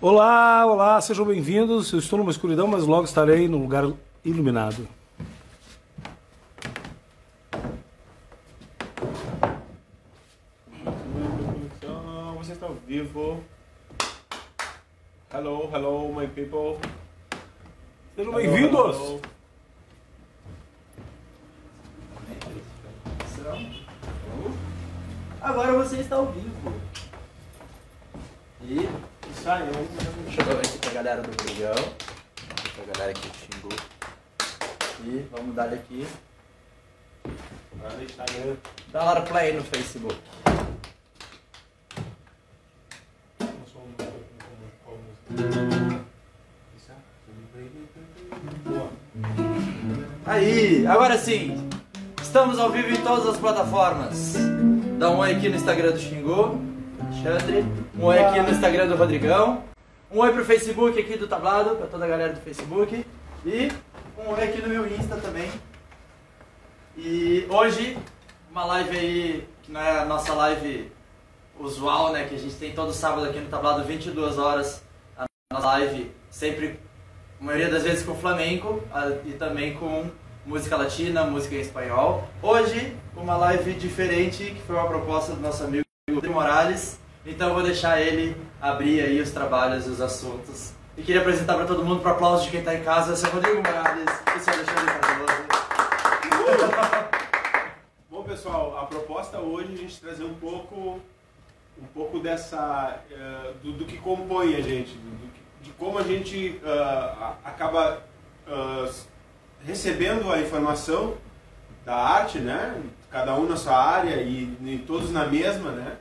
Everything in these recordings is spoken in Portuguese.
Olá, olá, sejam bem-vindos. Eu estou numa escuridão, mas logo estarei num lugar iluminado. Então, você está ao vivo. Hello, hello, my people. Sejam bem-vindos. Agora você está ao vivo. E Isso aí, deixa eu ver aqui pra galera do Rodrigão. Pra galera aqui do Xingu. E vamos dar aqui. Dá lá play no Facebook. Aí, agora sim. Estamos ao vivo em todas as plataformas. Dá um oi aqui no Instagram do Xingu, Alexandre. Um oi aqui no Instagram do Rodrigão. Um oi pro Facebook aqui do Tablado, pra toda a galera do Facebook. E um oi aqui no meu Insta também. E hoje, uma live aí, que não é a nossa live usual, né? Que a gente tem todo sábado aqui no Tablado, 22 horas. A nossa live sempre, a maioria das vezes com flamenco e também com música latina, música em espanhol. Hoje, uma live diferente, que foi uma proposta do nosso amigo Rodrigo Morales. Então eu vou deixar ele abrir aí os trabalhos e os assuntos. E queria apresentar para todo mundo, para aplauso de quem está em casa, seu Rodrigo Morales e seu Alexandre Cardoso. Bom, pessoal, a proposta hoje é a gente trazer um pouco dessa do que compõe a gente, de como a gente acaba recebendo a informação da arte, né? Cada um na sua área e todos na mesma, né?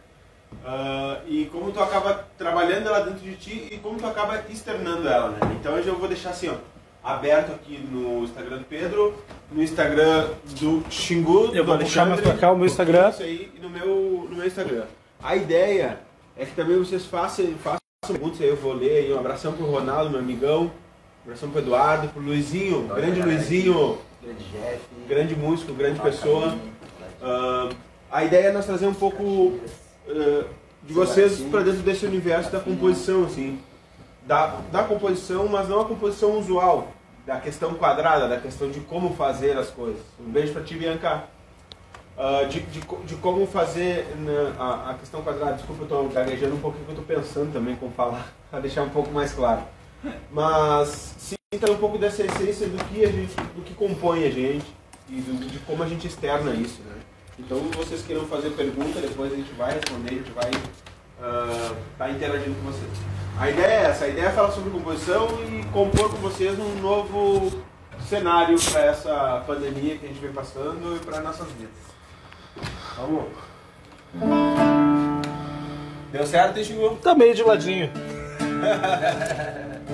E como tu acaba trabalhando ela dentro de ti e como tu acaba externando ela, né? Então hoje eu vou deixar assim, ó, aberto aqui no Instagram do Pedro, no Instagram do Xingu, Eu vou deixar mais pra cá o meu Instagram. Isso aí, e no meu Instagram. A ideia é que também vocês façam perguntas aí, eu vou ler aí. Um abração pro Ronaldo, meu amigão. Um abração pro Eduardo, pro Luizinho, grande Luizinho, Grande Jeff, grande músico, grande pessoa. A ideia é nós trazer um pouco de vocês para dentro desse universo da composição, assim. Da composição, mas não a composição usual, da questão quadrada, da questão de como fazer as coisas. Um beijo para ti, Bianca. De como fazer a questão quadrada. Desculpa, eu estou gaguejando um pouquinho, que eu estou pensando também como falar, para deixar um pouco mais claro. Mas sim, então um pouco dessa essência do que compõe a gente e de como a gente externa isso, né? Então, vocês queiram fazer pergunta, depois a gente vai responder, a gente vai estar interagindo com vocês. A ideia é essa, a ideia é falar sobre composição e compor com vocês um novo cenário para essa pandemia que a gente vem passando e para nossas vidas. Vamos? Deu certo, hein, Chico? Tá meio de ladinho.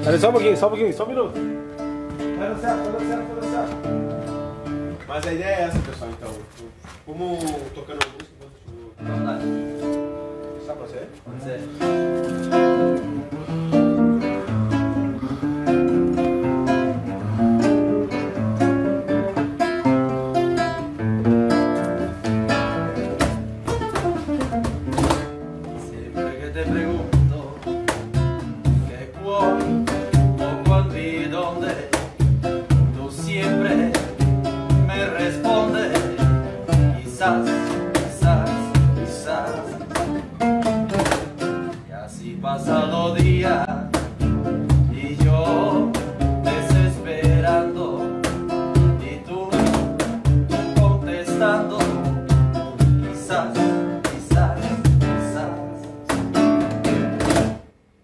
Olha só um pouquinho, só um minuto. Vai dar certo. Mas a ideia é essa, pessoal, então. Como tocando a música, vamos lá. sabe você? Pode ser.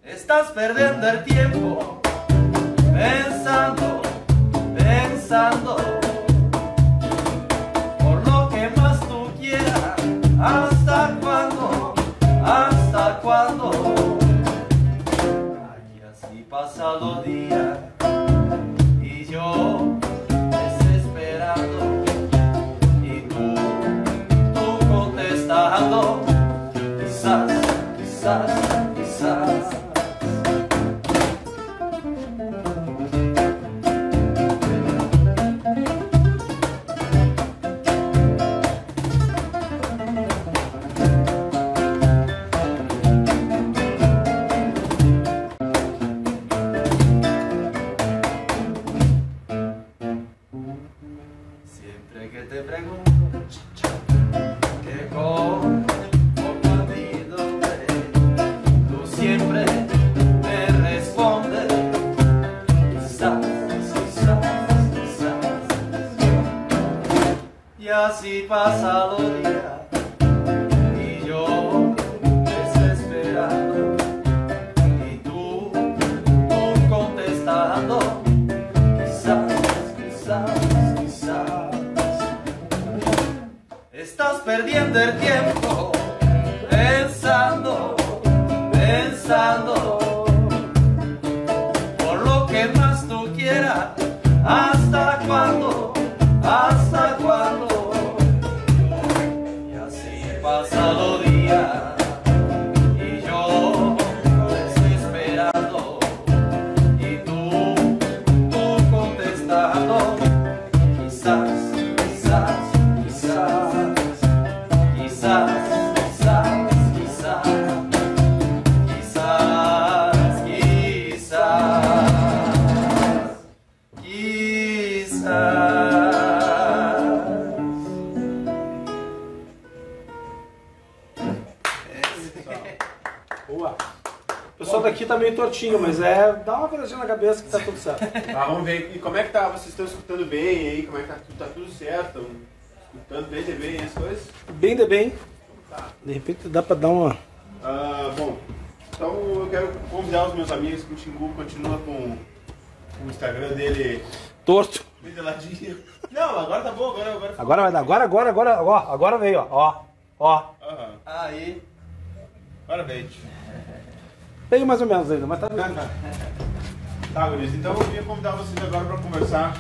Estás perdiendo el tiempo pensando por lo que más tú quieras. ¿Hasta cuándo? Y así pasa los días y yo desesperado y tú contestando, quizás. perder tiempo pensando, pensando por lo que más tú quieras. ¿Hasta cuándo? ¿Hasta cuándo? Y así pasan los días y yo desesperado y tú contestando. Quizás, quizás, quizás, quizás, quizás, quizás, quizás, quizás, quizás. Boa. O pessoal daqui tá meio tortinho, mas dá uma viradinha na cabeça que tá tudo certo. Tá, vamos ver. E como é que tá? Vocês estão escutando bem aí? Como é que tá? Tá tudo certo? Estão escutando bem, de bem as coisas? Bem de bem. Tá. De repente dá pra dar uma... Bom, então eu quero convidar os meus amigos que o Xingu continua com o Instagram dele Torto. bem de ladinho. Não, agora tá bom, agora. Agora vai dar. Agora veio, ó. Aham. Aí, Parabéns. Veio mais ou menos ainda, mas tá Tá, tá. Tá, Guris, então eu vim convidar vocês agora para conversar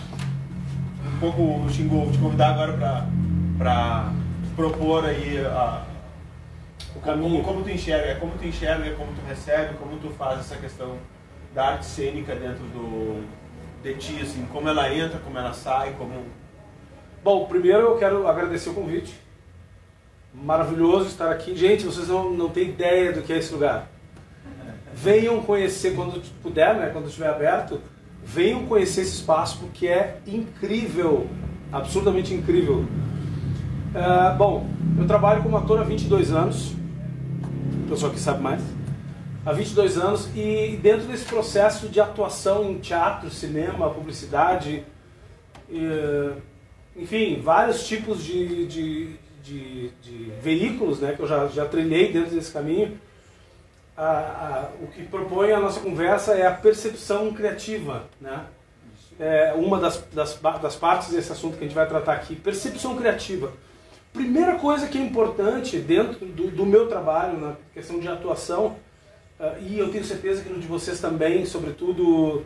um pouco, o Xingu, vou te convidar agora para propor aí o caminho. como tu enxerga, como tu recebe, como tu faz essa questão da arte cênica dentro de ti, assim, como ela entra, como ela sai, como... Bom, primeiro eu quero agradecer o convite. Maravilhoso estar aqui. Gente, vocês não têm ideia do que é esse lugar. Venham conhecer quando puder, né, quando estiver aberto. Venham conhecer esse espaço porque é incrível, absurdamente incrível. Bom, eu trabalho como ator há 22 anos. O pessoal que sabe mais. Há 22 anos e dentro desse processo de atuação em teatro, cinema, publicidade, enfim, vários tipos de veículos, né, que eu já trilhei dentro desse caminho. O que propõe a nossa conversa é a percepção criativa, né? É uma das partes desse assunto que a gente vai tratar aqui. Percepção criativa. Primeira coisa que é importante dentro do meu trabalho, na questão de atuação, e eu tenho certeza que no de vocês também, sobretudo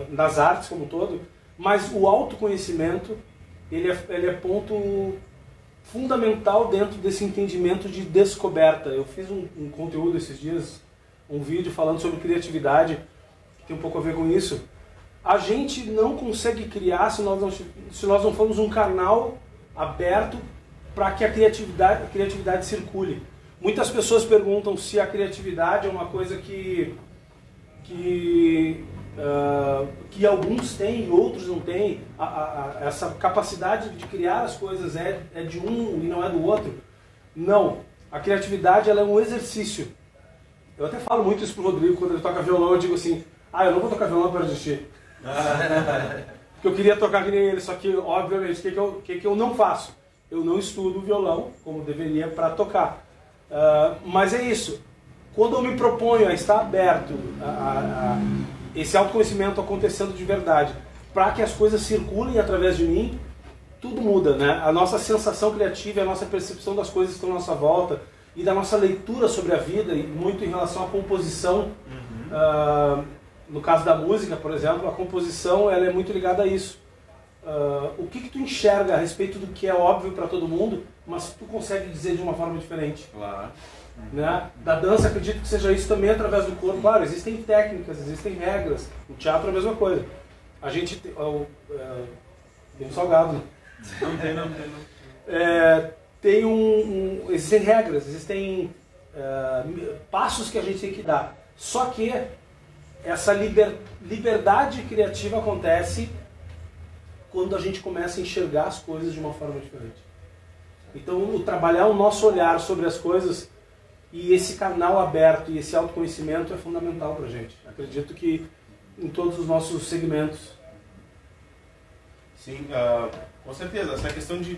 nas artes como um todo, mas o autoconhecimento, ele é ponto fundamental dentro desse entendimento de descoberta. Eu fiz um conteúdo esses dias, um vídeo falando sobre criatividade, que tem um pouco a ver com isso. A gente não consegue criar se nós não formos um canal aberto para que a criatividade circule. Muitas pessoas perguntam se a criatividade é uma coisa que alguns têm e outros não têm. Essa capacidade de criar as coisas é de um e não é do outro. Não. A criatividade ela é um exercício. Eu até falo muito isso pro Rodrigo quando ele toca violão. Eu digo assim, eu não vou tocar violão para existir. Porque eu queria tocar que nem ele, só que obviamente o que eu não faço? Eu não estudo violão como deveria para tocar. Mas é isso. Quando eu me proponho a estar aberto a esse autoconhecimento acontecendo de verdade, para que as coisas circulem através de mim, tudo muda, né? A nossa sensação criativa, a nossa percepção das coisas que estão à nossa volta e da nossa leitura sobre a vida, e muito em relação à composição. No caso da música, por exemplo, a composição ela é muito ligada a isso. O que tu enxerga a respeito do que é óbvio para todo mundo, mas tu consegue dizer de uma forma diferente. Claro. Né? Da dança, acredito que seja isso também através do corpo. Claro, existem técnicas, existem regras. No teatro é a mesma coisa. A gente tem um salgado, né? Não tem. Existem regras, existem passos que a gente tem que dar. Só que essa liberdade criativa acontece quando a gente começa a enxergar as coisas de uma forma diferente. Então, trabalhar o nosso olhar sobre as coisas e esse canal aberto e esse autoconhecimento é fundamental para a gente. Acredito que em todos os nossos segmentos. Sim, com certeza. Essa questão de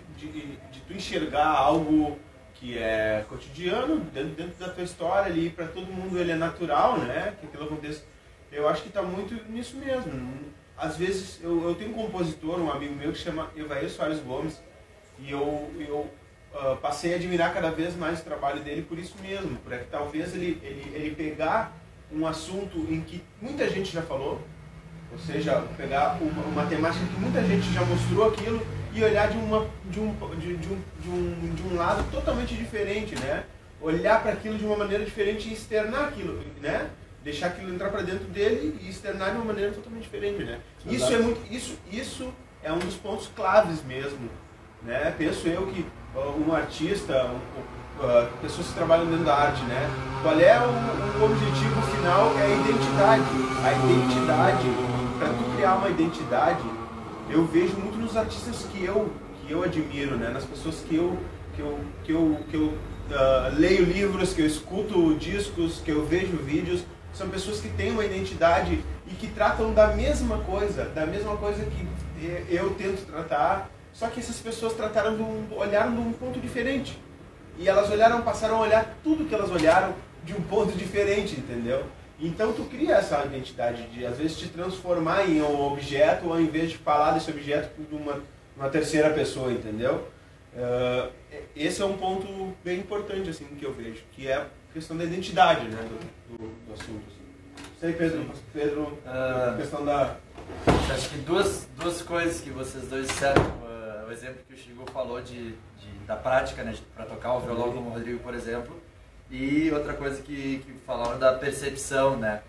tu enxergar algo que é cotidiano, dentro da tua história ali, para todo mundo ele é natural, né? Que aquilo aconteça. Eu acho que está muito nisso mesmo. Às vezes, eu tenho um compositor, um amigo meu que chama Evair Soares Gomes, E eu passei a admirar cada vez mais o trabalho dele por isso mesmo, porque talvez ele pegar um assunto em que muita gente já falou, ou seja, pegar uma temática que muita gente já mostrou aquilo e olhar de um lado totalmente diferente, né? Olhar para aquilo de uma maneira diferente e externar aquilo, né? Deixar aquilo entrar para dentro dele e externar de uma maneira totalmente diferente, né? Isso é um dos pontos claves mesmo, né? Penso eu que um artista, pessoas que trabalham dentro da arte, né? Qual é o objetivo final? É a identidade. A identidade, para tu criar uma identidade, eu vejo muito nos artistas que eu admiro, né? Nas pessoas que eu leio livros, que eu escuto discos, que eu vejo vídeos. São pessoas que têm uma identidade e que tratam da mesma coisa que eu tento tratar, só que essas pessoas olharam de um ponto diferente. E elas passaram a olhar tudo que elas olharam de um ponto diferente, entendeu? Então tu cria essa identidade de, às vezes, te transformar em um objeto, ao invés de falar desse objeto de uma terceira pessoa, entendeu? Esse é um ponto bem importante, assim, que eu vejo, que é a questão da identidade, né, do assunto. Assim. Sei, Pedro, questão da... Acho que duas coisas que vocês dois disseram, o exemplo que o Chigo falou da prática, né, para tocar o violão como o Rodrigo, por exemplo, e outra coisa que falaram da percepção, né.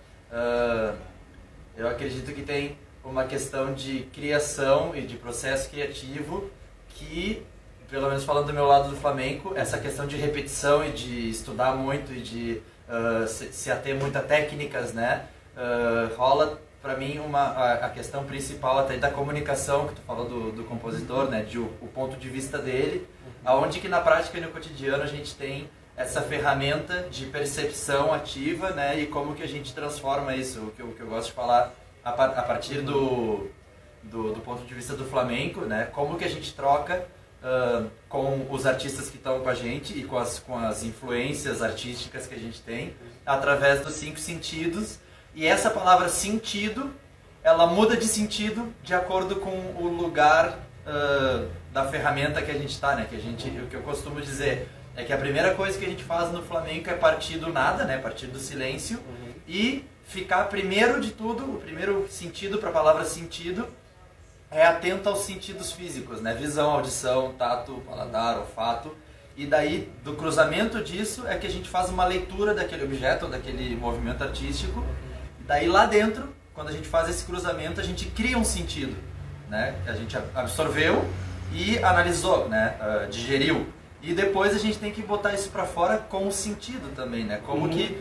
Eu acredito que tem uma questão de criação e de processo criativo que, pelo menos falando do meu lado do flamenco, essa questão de repetição e de estudar muito e de se ater muito a técnicas, né, rola para mim a questão principal até da comunicação, que tu falou do compositor, né, o ponto de vista dele, aonde que na prática e no cotidiano a gente tem essa ferramenta de percepção ativa, né, e como que a gente transforma isso, o que eu gosto de falar a partir do ponto de vista do flamenco, né, como que a gente troca com os artistas que estão com a gente e com as influências artísticas que a gente tem através dos 5 sentidos. E essa palavra sentido, ela muda de sentido de acordo com o lugar da ferramenta que a gente está, né? O que eu costumo dizer é que a primeira coisa que a gente faz no flamenco é partir do nada, né? Partir do silêncio e ficar primeiro de tudo, o primeiro sentido para a palavra sentido é atento aos sentidos físicos, né? Visão, audição, tato, paladar, olfato. E daí, do cruzamento disso, é que a gente faz uma leitura daquele objeto, ou daquele movimento artístico. E daí, lá dentro, quando a gente faz esse cruzamento, a gente cria um sentido, né? Que a gente absorveu e analisou, né? Digeriu. E depois a gente tem que botar isso para fora com o sentido também, né? Como que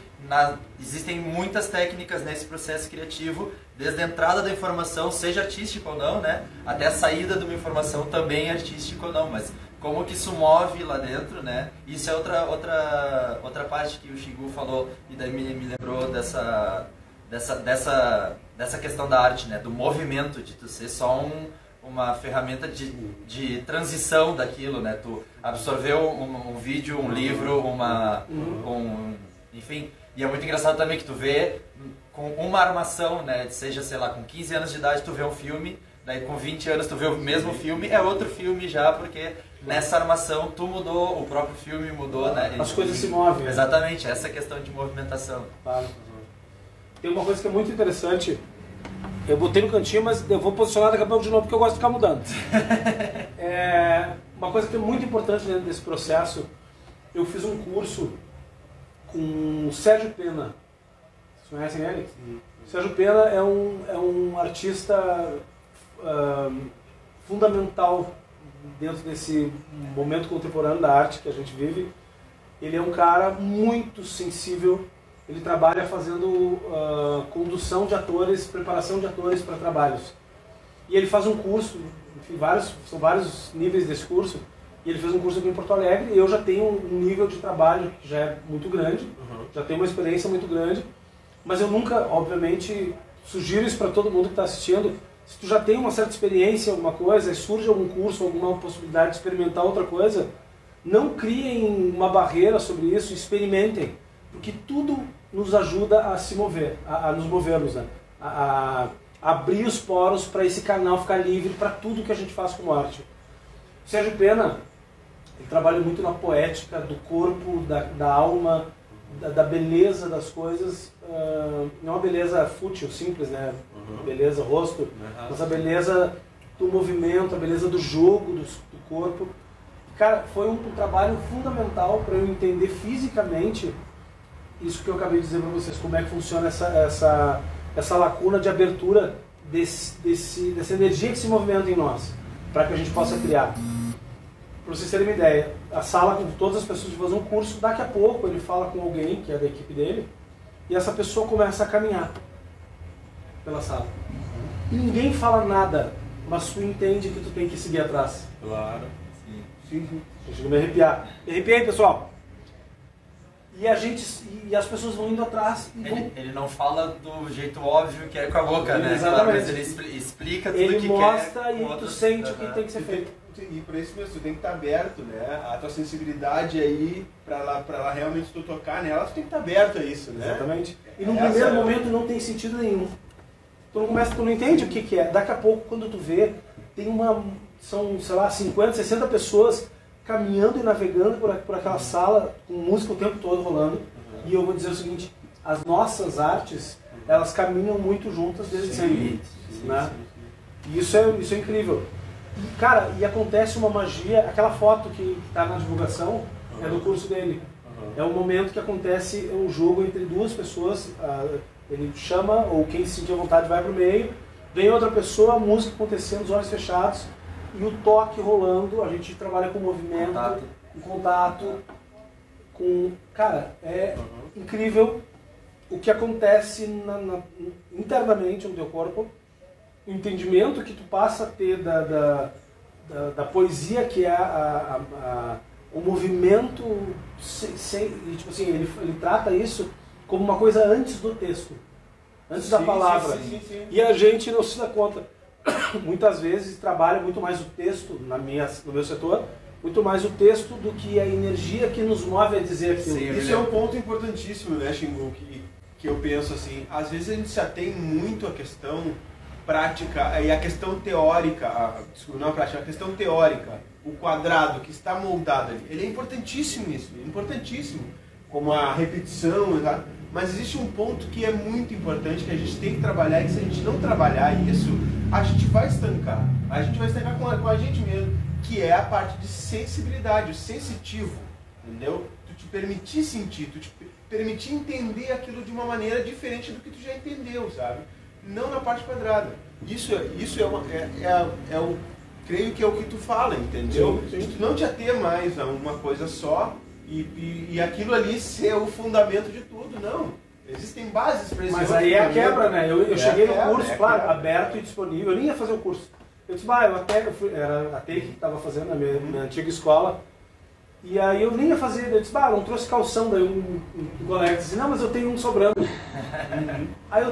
existem muitas técnicas nesse processo criativo, desde a entrada da informação, seja artística ou não, né? Até a saída de uma informação também artística ou não, mas como que isso move lá dentro, né? Isso é outra parte que o Chigu falou e daí me lembrou dessa questão da arte, né? Do movimento, de tu ser só uma ferramenta de transição daquilo, né? Tu absorveu um vídeo, um livro, enfim. E é muito engraçado também que tu vê com uma armação, né? Seja, sei lá, com 15 anos de idade tu vê um filme, daí com 20 anos tu vê o mesmo filme, é outro filme já, porque nessa armação tu mudou, o próprio filme mudou, né? As coisas se movem. Né? Exatamente, essa questão de movimentação. Claro. Tem uma coisa que é muito interessante. Eu botei no cantinho, mas eu vou posicionar daqui a pouco de novo porque eu gosto de ficar mudando. Uma coisa que é muito importante dentro desse processo, eu fiz um curso com o Sérgio Pena. Vocês conhecem ele? Sim. O Sérgio Pena é um artista fundamental dentro desse momento contemporâneo da arte que a gente vive. Ele é um cara muito sensível. Ele trabalha fazendo condução de atores, preparação de atores para trabalhos. E ele faz um curso, enfim, são vários níveis desse curso, e ele fez um curso aqui em Porto Alegre, e eu já tenho um nível de trabalho que já é muito grande, já tenho uma experiência muito grande, mas eu nunca, obviamente, sugiro isso para todo mundo que está assistindo. Se tu já tem uma certa experiência em alguma coisa, e surge algum curso, alguma possibilidade de experimentar outra coisa, não criem uma barreira sobre isso, experimentem. Porque tudo nos ajuda a se mover, a nos movermos, né? a abrir os poros para esse canal ficar livre para tudo que a gente faz como arte. Sérgio Pena, ele trabalha muito na poética do corpo, da alma, da beleza das coisas, não uma beleza fútil, simples, né? Beleza, rosto, mas a beleza do movimento, a beleza do jogo, do corpo. Cara, foi um trabalho fundamental para eu entender fisicamente isso que eu acabei de dizer para vocês, como é que funciona essa lacuna de abertura dessa energia que se movimenta em nós, para que a gente possa criar. Para vocês terem uma ideia, a sala com todas as pessoas de fazer um curso, daqui a pouco ele fala com alguém que é da equipe dele, e essa pessoa começa a caminhar pela sala. E ninguém fala nada, mas tu entende que tu tem que seguir atrás. Claro. Sim. Eu chego a me arrepiar. Me arrepiei, pessoal. E as pessoas vão indo atrás. E vão... Ele não fala do jeito óbvio que é com a boca, né? Exatamente. Mas ele explica tudo ele que mostra quer. E tu sente o que tem que ser feito. E por isso mesmo, tu tem que estar aberto, né? A tua sensibilidade aí, pra ela realmente tu tocar nela, tu tem que estar aberto a isso, né? Exatamente. E no primeiro momento não tem sentido nenhum. Tu não entende o que é. Daqui a pouco, quando tu vê, são, sei lá, 50, 60 pessoas caminhando e navegando por aquela sala, com música o tempo todo rolando. E eu vou dizer o seguinte, as nossas artes, elas caminham muito juntas desde sempre. Né? E isso é incrível. E, cara, acontece uma magia, aquela foto que está na divulgação é do curso dele. É o momento que acontece um jogo entre duas pessoas, ele chama, ou quem se sentir à vontade vai pro meio, vem outra pessoa, a música acontecendo, os olhos fechados, e o toque rolando, a gente trabalha com movimento, com contato, com... Cara, é incrível o que acontece internamente no teu corpo, o entendimento que tu passa a ter da poesia, que é o movimento, tipo assim, ele trata isso como uma coisa antes do texto, antes da palavra. Sim. E a gente não se dá conta. Muitas vezes trabalha muito mais o texto, no meu setor, muito mais o texto do que a energia que nos move a dizer aquilo. Sim, isso é um ponto importantíssimo, né, Xingu, que eu penso assim, às vezes a gente se atém muito à questão prática e a questão teórica, não a prática, a questão teórica, o quadrado que está moldado ali, ele é importantíssimo isso, importantíssimo, como a repetição, tá? Mas existe um ponto que é muito importante, que a gente tem que trabalhar, e se a gente não trabalhar isso, a gente vai estancar com a gente mesmo, que é a parte de sensibilidade, o sensitivo, entendeu? Tu te permitir sentir, tu te permitir entender aquilo de uma maneira diferente do que tu já entendeu, sabe? Não na parte quadrada. Isso creio que é o que tu fala, entendeu? Sim. Tu não te ater mais a uma coisa só e aquilo ali ser o fundamento de tudo, não. Existem bases para isso. Mas aí é a quebra, né? Eu cheguei no curso, claro, aberto e disponível. Eu nem ia fazer o curso. Eu disse, era a TEI que estava fazendo na minha antiga escola. E aí eu nem ia fazer. Eu disse, não trouxe calção. Daí um colega disse, não, mas eu tenho um sobrando. Aí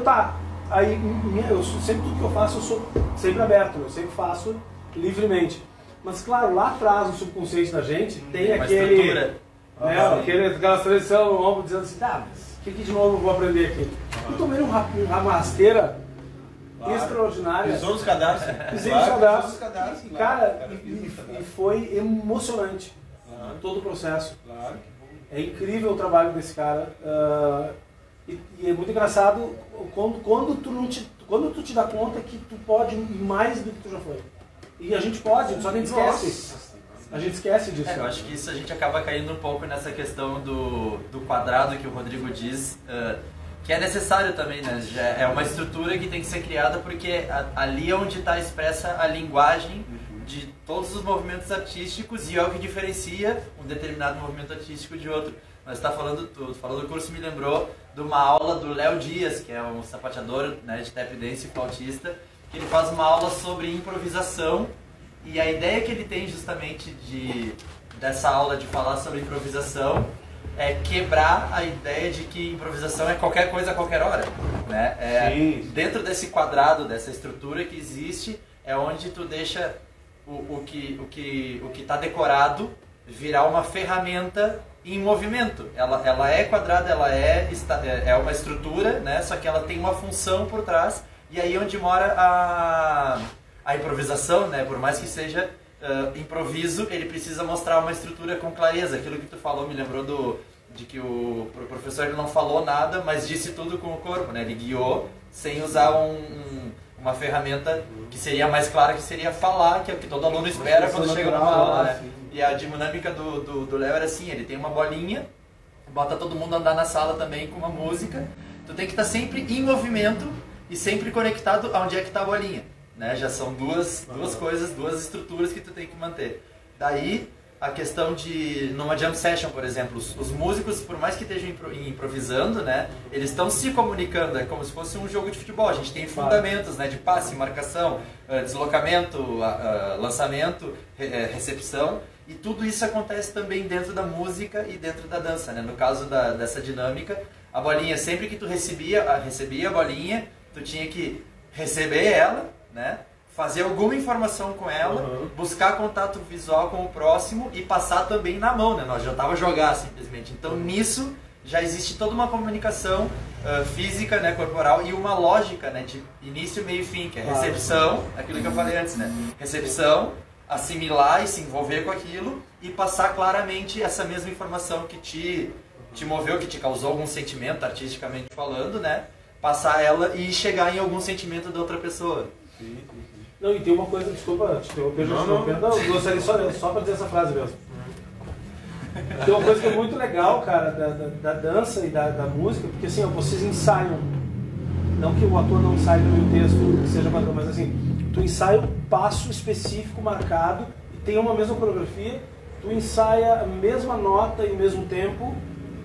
Aí sempre tudo que eu faço, eu sou sempre aberto. Eu sempre faço livremente. Mas claro, lá atrás, no subconsciente da gente, tem aquela tradição no ombro dizendo assim, mas o que de novo eu vou aprender aqui? Eu tomei uma rasteira extraordinária. Pisou nos cadastros. Pisei nos cadastros. E, cara, e foi emocionante todo o processo. Claro. É incrível o trabalho desse cara. E é muito engraçado quando tu te dá conta que tu pode ir mais do que tu já foi. E a gente pode, só que a gente esquece. A gente esquece disso. Eu acho que isso a gente acaba caindo um pouco nessa questão do quadrado que o Rodrigo diz, que é necessário também, né? É uma estrutura que tem que ser criada porque ali é onde está expressa a linguagem de todos os movimentos artísticos e é o que diferencia um determinado movimento artístico de outro. Mas tu falou do curso, me lembrou de uma aula do Léo Dias, que é um sapateador, né, de tap dance e flautista, que ele faz uma aula sobre improvisação e a ideia que ele tem justamente dessa aula de falar sobre improvisação é quebrar a ideia de que improvisação é qualquer coisa a qualquer hora, né? Dentro desse quadrado, dessa estrutura que existe, é onde tu deixa o que está decorado virar uma ferramenta em movimento. Ela é quadrada, ela é uma estrutura, né? Só que ela tem uma função por trás, e aí onde mora a improvisação, né? Por mais que seja improviso, ele precisa mostrar uma estrutura com clareza. Aquilo que tu falou me lembrou de que o professor ele não falou nada, mas disse tudo com o corpo, né? Ele guiou sem usar uma ferramenta que seria mais clara, que seria falar, que é o que todo aluno espera quando chega numa aula, né? E a dinâmica do Léo era assim, ele tem uma bolinha, bota todo mundo andar na sala também com uma música, tu tem que estar sempre em movimento e sempre conectado aonde é que está a bolinha, né? Já são duas coisas, duas estruturas que tu tem que manter. Daí, a questão de, numa jam session, por exemplo, os músicos, por mais que estejam improvisando, né, eles estão se comunicando, é como se fosse um jogo de futebol. A gente tem fundamentos, né, de passe, marcação, deslocamento, lançamento, recepção, e tudo isso acontece também dentro da música e dentro da dança, né? No caso dessa dinâmica, a bolinha, sempre que tu recebia a bolinha, tu tinha que receber ela, né? Fazer alguma informação com ela, buscar contato visual com o próximo e passar também na mão, né? Não adiantava jogar simplesmente. Então nisso já existe toda uma comunicação física, né, corporal, e uma lógica, né, de início, meio e fim, que é recepção, aquilo que eu falei antes, né? Recepção, assimilar e se envolver com aquilo e passar claramente essa mesma informação que te moveu, que te causou algum sentimento, artisticamente falando, né? Passar ela e chegar em algum sentimento da outra pessoa. Não, e tem uma coisa, desculpa te interromper, não, eu gostaria só para dizer essa frase mesmo. Tem uma coisa que é muito legal, cara, da dança e da música, porque assim, ó, vocês ensaiam, não que o ator não ensaie no texto, que seja padrão, mas assim, tu ensaia um passo específico marcado e tem uma mesma coreografia, tu ensaia a mesma nota e o mesmo tempo,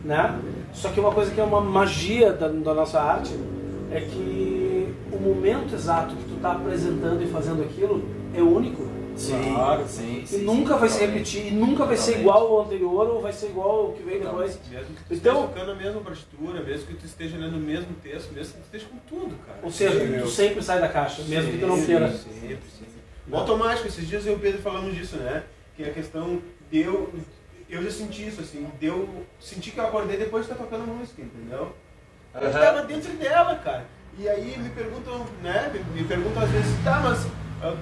né? Só que uma coisa que é uma magia da nossa arte é que o momento exato que tu tá apresentando e fazendo aquilo é único. Sim, claro. Sim, nunca vai se repetir, e nunca vai ser igual ao anterior ou vai ser igual ao que veio depois. Mesmo que tu esteja tocando a mesma partitura, mesmo que tu esteja lendo o mesmo texto, mesmo que tu esteja com tudo, cara. Ou seja, tu sempre sai da caixa, mesmo que tu não queira. Sempre. O automático, esses dias eu e o Pedro falamos disso, né? Que a questão eu já senti isso, assim, senti que eu acordei depois de estar tocando música, entendeu? Eu estava dentro dela, cara. E aí me perguntam, né? Me perguntam às vezes, tá, mas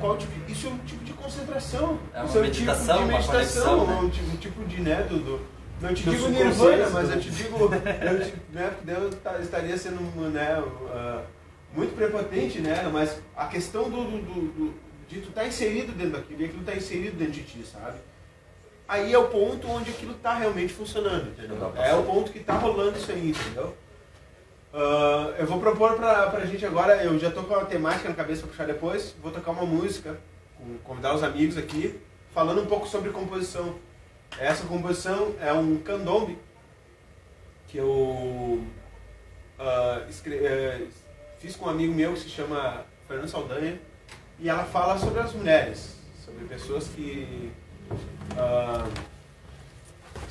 qual tipo, isso é um tipo de concentração. É uma isso meditação, é um tipo de meditação, uma conexão, né? um tipo de, né, não te Do digo nirvana, mas né? eu te digo, né, porque Deus estaria sendo, né, muito prepotente, né? Mas a questão de tu estar inserido dentro daquilo, e aquilo está inserido dentro de ti, sabe? Aí é o ponto onde aquilo está realmente funcionando, entendeu? É o ponto que está rolando isso aí, entendeu? Eu vou propor pra gente agora, eu já tô com uma temática na cabeça pra puxar depois, vou tocar uma música, convidar os amigos aqui, falando um pouco sobre composição. Essa composição é um candombe que eu fiz com um amigo meu que se chama Fernando Saldanha, e ela fala sobre as mulheres, sobre pessoas que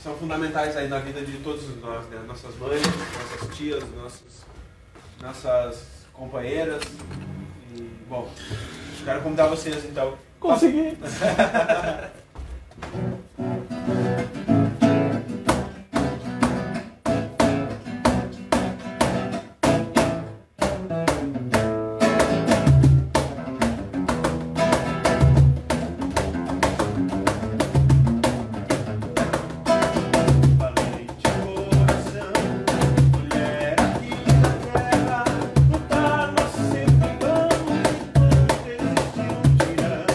são fundamentais aí na vida de todos nós, né? Nossas mães, nossas tias, nossas companheiras. E, bom, quero convidar vocês então. Consegui! Lutar, nós sempre vamos, enquanto existir um tirano,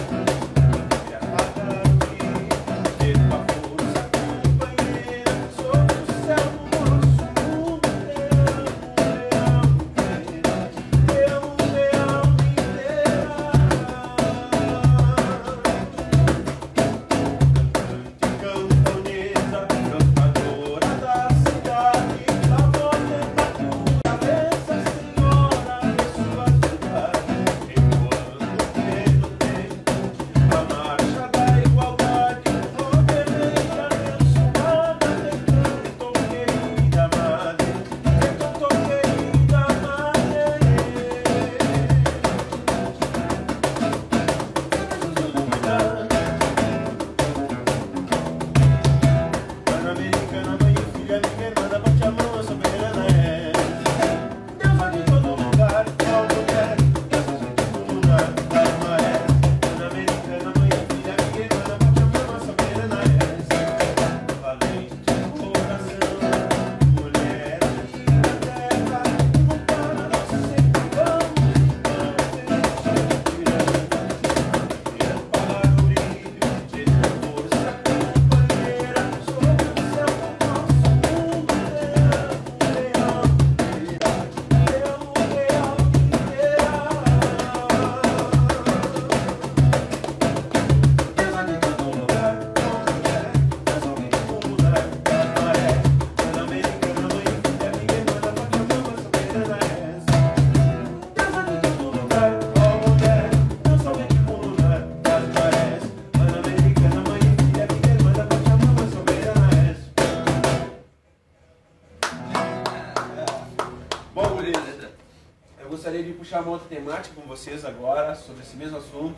gostaria de puxar uma outra temática com vocês agora, sobre esse mesmo assunto.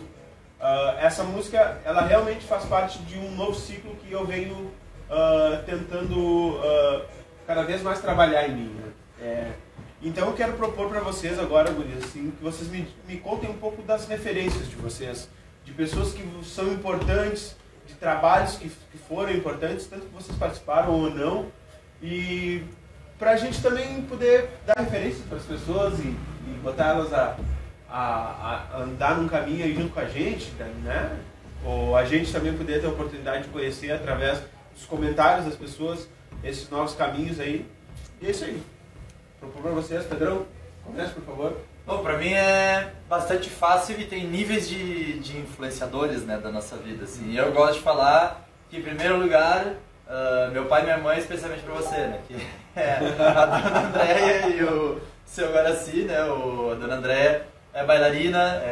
Essa música, ela realmente faz parte de um novo ciclo que eu venho tentando cada vez mais trabalhar em mim, né? Então eu quero propor para vocês agora, guris, assim, que vocês me contem um pouco das referências de vocês, de pessoas que são importantes, de trabalhos que foram importantes, tanto que vocês participaram ou não, e para a gente também poder dar referências para as pessoas e botar elas a andar num caminho aí junto com a gente, né? Ou a gente também poder ter a oportunidade de conhecer através dos comentários das pessoas esses novos caminhos aí. E é isso aí. Propor para vocês, Pedrão, comece por favor. Bom, pra mim é bastante fácil e tem níveis de influenciadores, né, da nossa vida, assim. E eu gosto de falar que, em primeiro lugar, meu pai e minha mãe, especialmente pra você, né, que é a dona Andréia e o seu Guaraci, né, a dona Andréia é bailarina,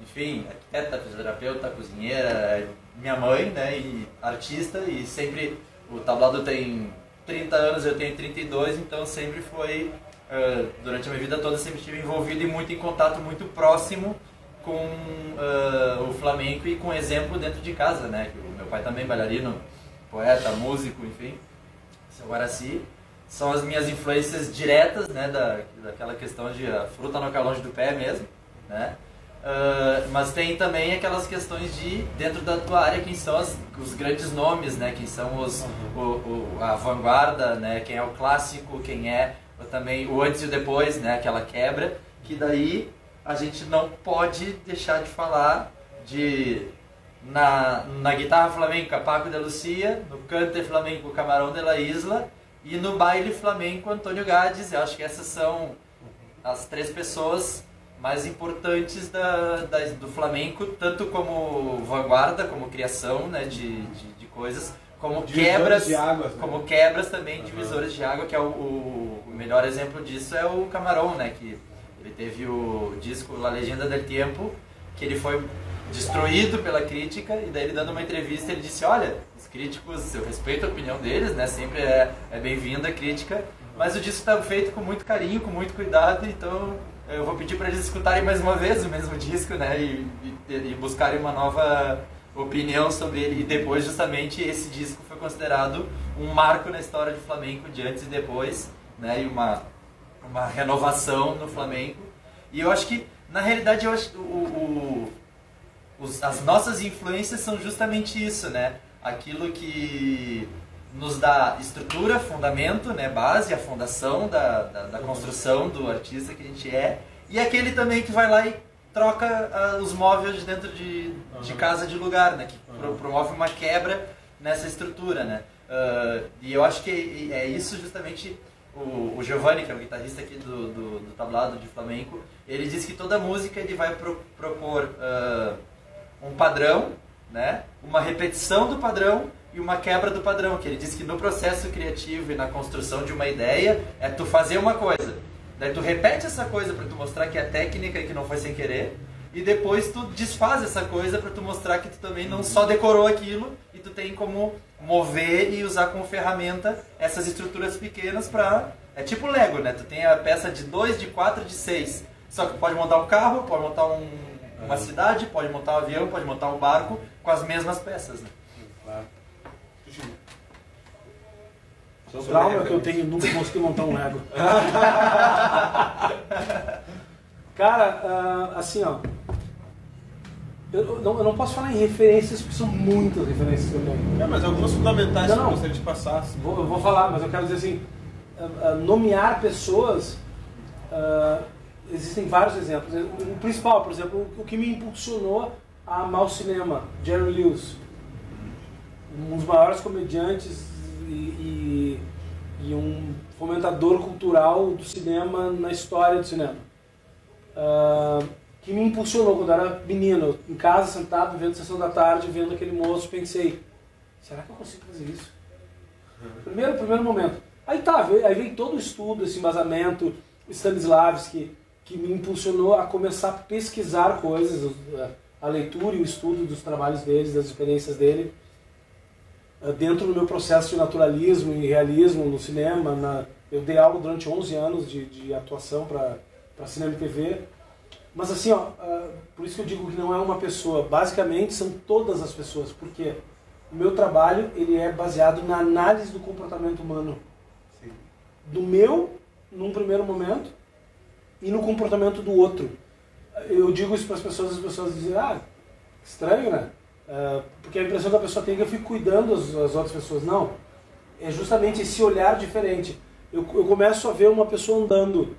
enfim, arquiteta, fisioterapeuta, cozinheira, minha mãe, né, e artista, e sempre, o tablado tem 30 anos, eu tenho 32, então sempre foi... durante a minha vida toda sempre estive envolvido e muito em contato muito próximo com o flamenco e com exemplo dentro de casa, né? O meu pai também bailarino, poeta, músico, enfim, seu Guaraci, são as minhas influências diretas, né? Daquela questão de a fruta não cai longe do pé mesmo, né? Mas tem também aquelas questões de, dentro da tua área, quem são os grandes nomes, né? Quem são a vanguarda, né? Quem é o clássico, quem é também o antes e o depois, né, aquela quebra, que daí a gente não pode deixar de falar de na guitarra flamenca Paco de Lucia, no cante flamenco Camarão de la Isla e no baile flamenco Antônio Gades. Eu acho que essas são as três pessoas mais importantes do flamenco, tanto como vanguarda, como criação, né, de coisas, como quebras, de águas, né? Como quebras também, divisores de água, que é o melhor exemplo disso é o Camarón, né, que ele teve o disco La Legenda del Tiempo, que ele foi destruído pela crítica, e daí ele dando uma entrevista ele disse, olha, os críticos, eu respeito a opinião deles, né, sempre é bem-vinda a crítica, mas o disco está feito com muito carinho, com muito cuidado, então eu vou pedir para eles escutarem mais uma vez o mesmo disco, né, e buscarem uma nova opinião sobre ele. E depois, justamente, esse disco foi considerado um marco na história do flamenco, de antes e depois, né, e uma renovação no flamenco. E eu acho que, na realidade, eu acho as nossas influências são justamente isso, né, aquilo que nos dá estrutura, fundamento, né, base, a fundação da construção do artista que a gente é, e aquele também que vai lá e troca os móveis dentro de casa, de lugar, né, que promove uma quebra nessa estrutura, né. E eu acho que é isso justamente. O Giovanni, que é o guitarrista aqui do tablado de flamenco, ele diz que toda música ele vai propor um padrão, né, uma repetição do padrão e uma quebra do padrão, que ele diz que no processo criativo e na construção de uma ideia é tu fazer uma coisa, daí tu repete essa coisa para tu mostrar que é técnica e que não foi sem querer, e depois tu desfaz essa coisa para tu mostrar que tu também não só decorou aquilo, e tu tem como mover e usar como ferramenta essas estruturas pequenas para... É tipo Lego, né? Tu tem a peça de 2, de 4, de 6. Só que tu pode montar um carro, pode montar uma cidade, pode montar um avião, pode montar um barco com as mesmas peças, né? Claro. O trauma que eu tenho, nunca consegui montar um Lego. Cara, assim, ó, eu não posso falar em referências, porque são muitas referências que eu tenho. Mas algumas fundamentais que eu Não. gostaria de passar. Eu vou falar, mas eu quero dizer assim, nomear pessoas, existem vários exemplos. O principal, por exemplo, o que me impulsionou a amar o cinema, Jerry Lewis, um dos maiores comediantes e um fomentador cultural do cinema na história do cinema. Que me impulsionou quando eu era menino, em casa, sentado, vendo Sessão da Tarde, vendo aquele moço, pensei, será que eu consigo fazer isso? Primeiro momento. Aí veio todo o estudo, esse embasamento, Stanislavski, que me impulsionou a começar a pesquisar coisas, a leitura e o estudo dos trabalhos deles, das experiências dele, dentro do meu processo de naturalismo e realismo no cinema. Eu dei aula durante 11 anos de atuação para para cinema e TV. Mas assim, ó, por isso que eu digo que não é uma pessoa, basicamente são todas as pessoas, porque o meu trabalho ele é baseado na análise do comportamento humano. Sim. Do meu, num primeiro momento, e no comportamento do outro. Eu digo isso para as pessoas dizem, estranho, né? Porque a impressão que a pessoa tem é que eu fico cuidando das outras pessoas. Não, é justamente esse olhar diferente. Eu começo a ver uma pessoa andando,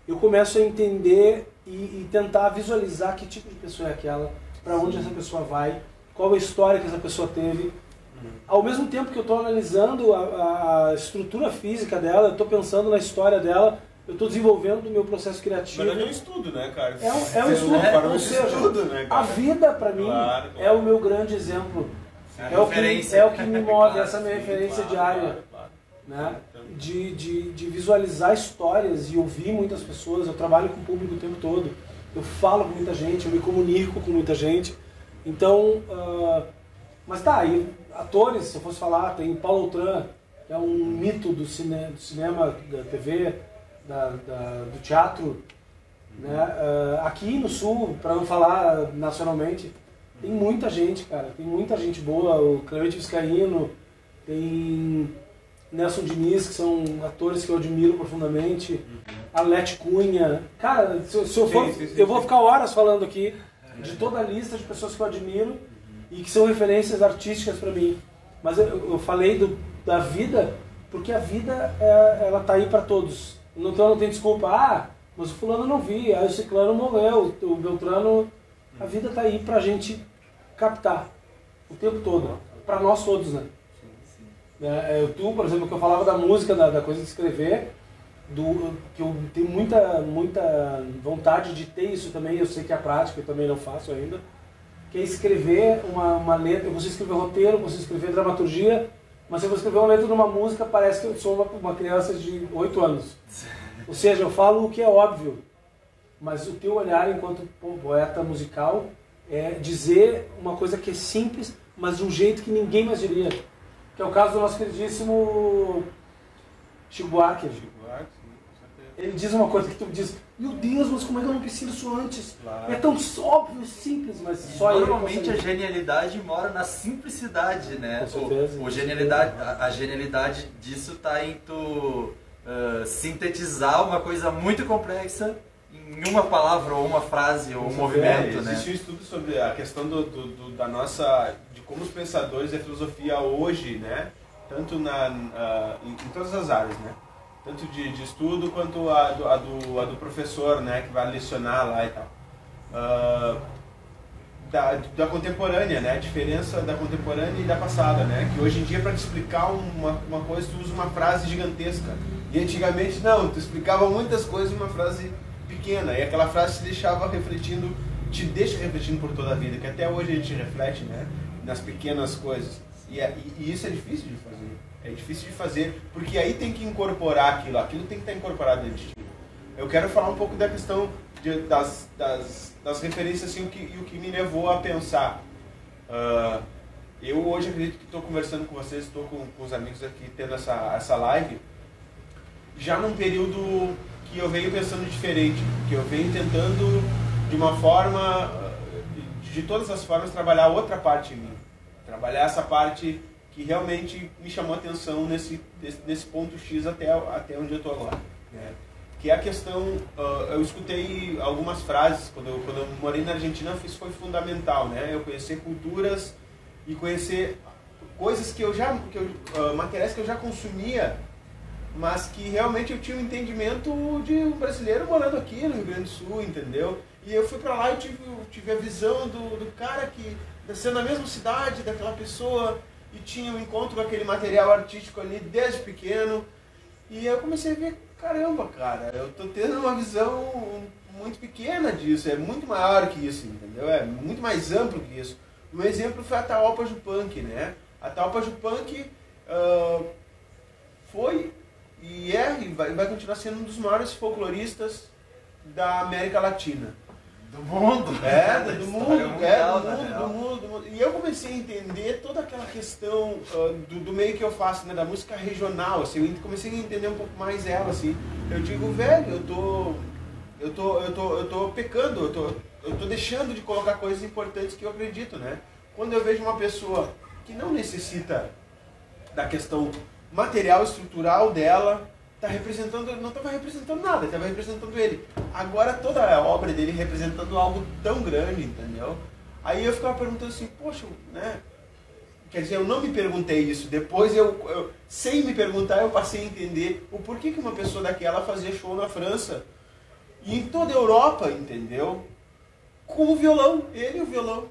eu começo a entender e tentar visualizar que tipo de pessoa é aquela, para onde essa pessoa vai, qual a história que essa pessoa teve. Ao mesmo tempo que eu estou analisando a estrutura física dela, eu estou pensando na história dela, eu estou desenvolvendo o meu processo criativo. Mas é um estudo, né, cara? É um estudo, ou seja, estudo, né, cara? a vida para mim é o meu grande exemplo. É o que me move, essa minha referência diária. Né? De visualizar histórias e ouvir muitas pessoas. Eu trabalho com o público o tempo todo, eu falo com muita gente, eu me comunico com muita gente. Então, mas tá, e atores, se eu fosse falar, tem Paulo Autran, que é um mito do cinema, da TV, do teatro, né? Aqui no Sul, para não falar nacionalmente, tem muita gente, cara, tem muita gente boa, o Clemente Viscaíno, tem Nelson Diniz, que são atores que eu admiro profundamente, a Lete Cunha. Cara, se eu for, eu vou ficar horas falando aqui de toda a lista de pessoas que eu admiro e que são referências artísticas para mim. Mas eu falei da vida, porque a vida ela tá aí para todos. Então não tem desculpa, mas o fulano não vi, aí o ciclano morreu, o Beltrano... A vida tá aí pra gente captar o tempo todo, para nós todos, né? Tu, por exemplo, que eu falava da música, da coisa de escrever, que eu tenho muita vontade de ter isso também, eu sei que é a prática, eu também não faço ainda, que é escrever uma letra. Eu consigo escrever roteiro, eu consigo escrever dramaturgia, mas se eu vou escrever uma letra de uma música, parece que eu sou uma criança de 8 anos. Ou seja, eu falo o que é óbvio, mas o teu olhar enquanto poeta musical é dizer uma coisa que é simples, mas de um jeito que ninguém mais diria. Que é o caso do nosso queridíssimo Chico Buarque. Ele diz uma coisa que tu diz, meu Deus, mas como é que eu não pensei isso antes? Claro. É tão óbvio, simples, mas só ele. Normalmente a genialidade mora na simplicidade, né? Com certeza. A genialidade disso está em tu sintetizar uma coisa muito complexa em uma palavra ou uma frase ou um movimento, né? Existe um estudo sobre a questão da nossa, de como os pensadores da filosofia hoje, né? Tanto em todas as áreas, né? Tanto de estudo quanto a do professor, né? Que vai lecionar lá e tal. Da contemporânea, né? A diferença da contemporânea e da passada, né? Que hoje em dia, para te explicar uma coisa, tu usa uma frase gigantesca. E antigamente, não, tu explicava muitas coisas em uma frase pequena. E aquela frase te deixa refletindo por toda a vida, que até hoje a gente reflete, né? Nas pequenas coisas. E isso é difícil de fazer. É difícil de fazer, porque aí tem que incorporar aquilo tem que estar incorporado dentro de ti. Eu quero falar um pouco da questão das referências assim, e o que me levou a pensar. Eu hoje acredito que estou conversando com vocês, estou com os amigos aqui tendo essa live, já num período que eu venho pensando diferente, que eu venho tentando de uma forma, de todas as formas, trabalhar outra parte em mim. Trabalhar essa parte que realmente me chamou a atenção nesse ponto X até onde eu estou agora. Né? Que é a questão, eu escutei algumas frases, quando eu morei na Argentina, isso foi fundamental, né? Eu conhecer culturas e conhecer coisas materiais que eu já consumia, mas que realmente eu tinha um entendimento de um brasileiro morando aqui no Rio Grande do Sul, entendeu? E eu fui pra lá e tive a visão do cara que nasceu na mesma cidade, daquela pessoa, e tinha um encontro com aquele material artístico ali desde pequeno. E eu comecei a ver, caramba, cara, eu tô tendo uma visão muito pequena disso, é muito maior que isso, entendeu? É muito mais amplo que isso. Um exemplo foi a Atahualpa Yupanqui, né? A Atahualpa Yupanqui foi e vai continuar sendo um dos maiores folcloristas da América Latina. Do mundo? Do mundo. E eu comecei a entender toda aquela questão do meio que eu faço, né, da música regional, assim, eu comecei a entender um pouco mais ela, assim. Eu digo, velho, eu tô pecando, eu tô deixando de colocar coisas importantes que eu acredito, né? Quando eu vejo uma pessoa que não necessita da questão material, estrutural dela, não estava representando nada, estava representando ele. Agora toda a obra dele representando algo tão grande, entendeu? Aí eu ficava perguntando assim, poxa, né? Quer dizer, eu não me perguntei isso. Depois, sem me perguntar, eu passei a entender o porquê que uma pessoa daquela fazia show na França e em toda a Europa, entendeu? Com o violão, ele e o violão.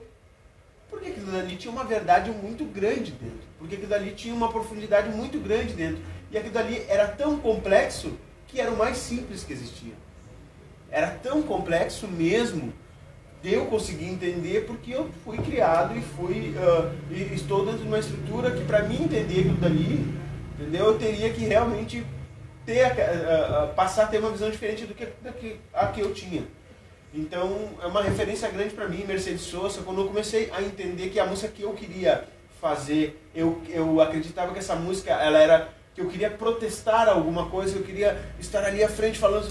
Porque aquilo dali tinha uma verdade muito grande dentro. Porque aquilo dali tinha uma profundidade muito grande dentro. E aquilo dali era tão complexo que era o mais simples que existia. Era tão complexo mesmo de eu conseguir entender porque eu fui criado e estou dentro de uma estrutura que para mim entender aquilo dali, entendeu? Eu teria que realmente passar a ter uma visão diferente do que a que eu tinha. Então, é uma referência grande para mim, Mercedes Sosa. Quando eu comecei a entender que a música que eu queria fazer, eu acreditava que essa música, ela era, que eu queria protestar alguma coisa, eu queria estar ali à frente falando,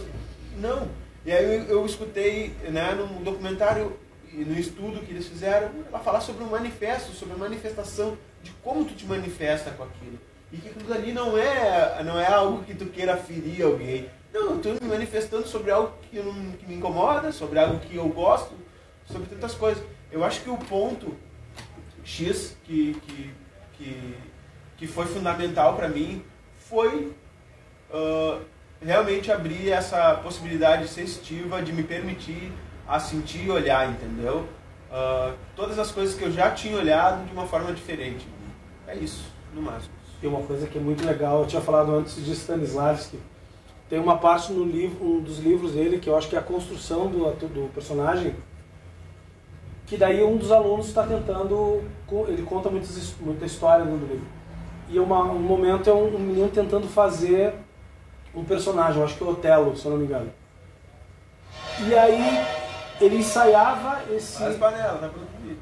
não. E aí eu escutei, né, no documentário e no estudo que eles fizeram, ela falar sobre um manifesto, sobre a manifestação, de como tu te manifesta com aquilo. E que aquilo ali não é algo que tu queira ferir alguém. Não, eu estou me manifestando sobre algo que me incomoda, sobre algo que eu gosto, sobre tantas coisas. Eu acho que o ponto X que foi fundamental para mim foi realmente abrir essa possibilidade sensitiva de me permitir a sentir e olhar, entendeu? Todas as coisas que eu já tinha olhado de uma forma diferente. É isso, no máximo. E uma coisa que é muito legal, eu tinha falado antes de Stanislavski, tem uma parte no livro, um dos livros dele, que eu acho que é a construção do personagem, que daí um dos alunos está tentando, ele conta muita história no livro. E um momento é um menino tentando fazer um personagem, eu acho que é o Otelo, se eu não me engano. E aí ele ensaiava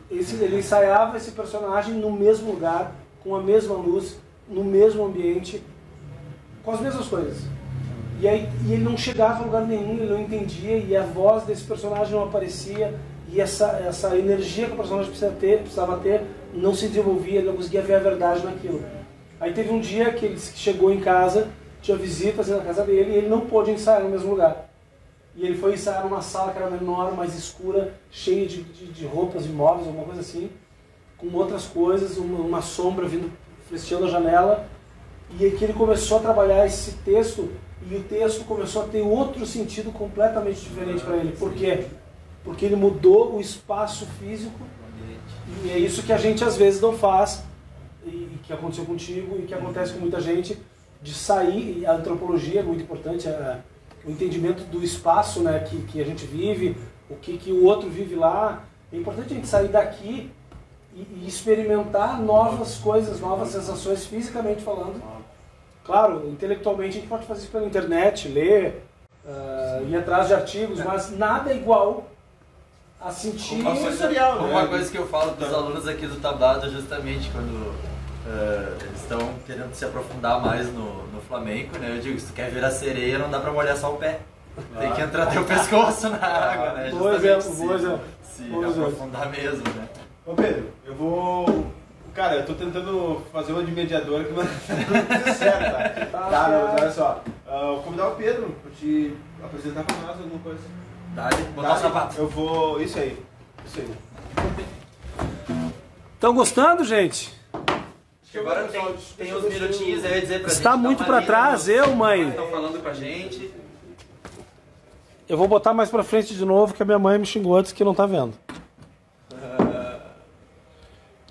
ele ensaiava esse personagem no mesmo lugar, com a mesma luz, no mesmo ambiente, com as mesmas coisas. E ele não chegava a lugar nenhum, ele não entendia, e a voz desse personagem não aparecia, e essa energia que o personagem precisava ter não se desenvolvia, ele não conseguia ver a verdade naquilo. Aí teve um dia que ele chegou em casa, tinha visitas na casa dele, e ele não pôde ensaiar no mesmo lugar. E ele foi ensaiar numa sala que era menor, mais escura, cheia de roupas e móveis, alguma coisa assim, com outras coisas, uma sombra vindo, fechando a janela, e aí que ele começou a trabalhar esse texto, e o texto começou a ter outro sentido completamente diferente para ele. Por quê? Porque ele mudou o espaço físico, e é isso que a gente às vezes não faz, e que aconteceu contigo, e que acontece com muita gente, de sair, e a antropologia é muito importante, o entendimento do espaço, né, que a gente vive, o que o outro vive lá. É importante a gente sair daqui e experimentar novas coisas, novas sensações, fisicamente falando. Claro, intelectualmente a gente pode fazer isso pela internet, ler, ir atrás de artigos, mas nada é igual a sentir sensorial. Uma coisa que eu falo para os alunos aqui do tablado, justamente quando eles estão querendo se aprofundar mais no flamenco, né? Eu digo, se tu quer virar sereia, não dá para molhar só o pé. Tem que entrar teu pescoço na água, né? Boa exemplo. Se aprofundar mesmo, né? Ô Pedro, eu vou... Cara, eu tô tentando fazer uma de mediadora que não deu certo, tá? Cara, olha só. Vou convidar o Pedro pra te apresentar pra nós alguma coisa. Dá-lhe, botar o sapato. Eu vou... Isso aí. Estão gostando, gente? Acho que agora tem uns minutinhos aí a dizer pra gente. Está muito pra trás, eu, mãe. Estão falando com a gente. Eu vou botar mais pra frente de novo, que a minha mãe me xingou antes que não tá vendo.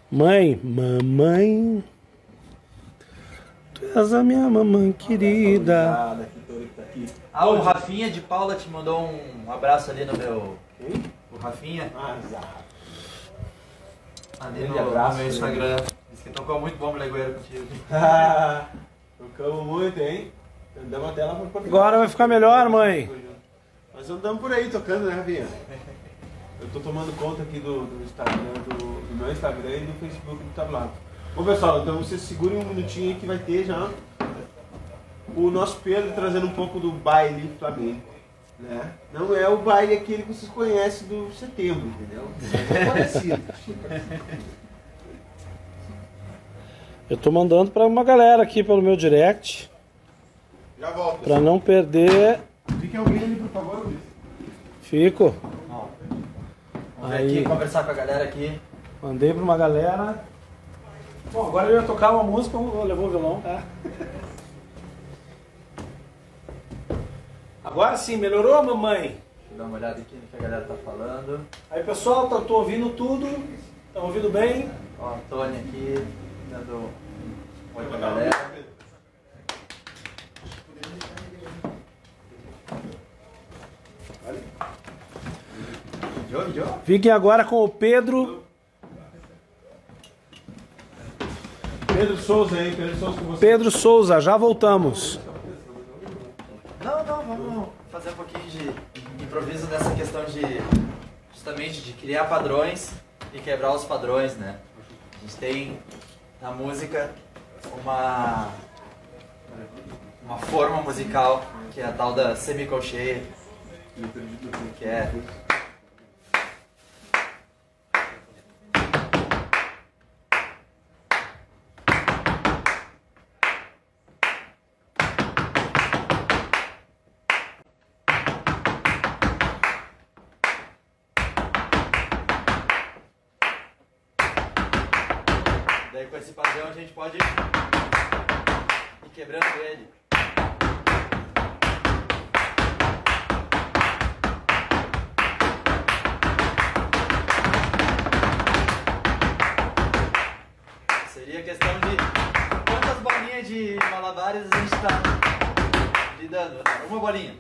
Mamãe, tu és a minha mamãe querida. O Rafinha de Paula te mandou um abraço ali no meu... O Rafinha? Ali no meu Instagram. Diz que tocou muito bom legoeiro contigo. Tocamos muito, hein? Andamos até lá pra Portugal. Agora vai ficar melhor, mãe. Nós andamos por aí tocando, né, Rafinha? Eu tô tomando conta aqui do Instagram, do meu Instagram e do Facebook do Tablado. Bom, pessoal, então vocês segurem um minutinho aí que vai ter já o nosso Pedro trazendo um pouco do baile flamenco. né? Não é o baile aquele que vocês conhecem do Setembro, entendeu? É parecido. Eu tô mandando pra uma galera aqui pelo meu direct. Já volto. Pra não perder. Fique alguém ali, por favor, Luiz. Fico. Ó, vamos ver Aí. aqui, conversar com a galera aqui. Mandei pra uma galera. Bom, agora eu ia tocar uma música, levou o violão, tá? Agora sim, melhorou, mamãe? Deixa eu dar uma olhada aqui no que a galera tá falando. Aí pessoal, tô ouvindo tudo, estão ouvindo bem? Ó, Antônio aqui, dando um oi pra galera. Jô. Fiquem agora com o Pedro. Pedro Souza aí, Pedro Souza com você. Pedro Souza, já voltamos. Não, vamos fazer um pouquinho de improviso nessa questão de, justamente, de criar padrões e quebrar os padrões, né? A gente tem na música uma forma musical que é a tal da semicolcheia, que é... Daí com esse padrão a gente pode ir quebrando ele. Seria questão de quantas bolinhas de malabares a gente está lidando. Uma bolinha.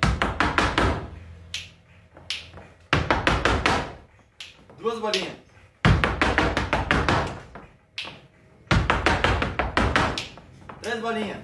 Duas bolinhas. Três bolinhas.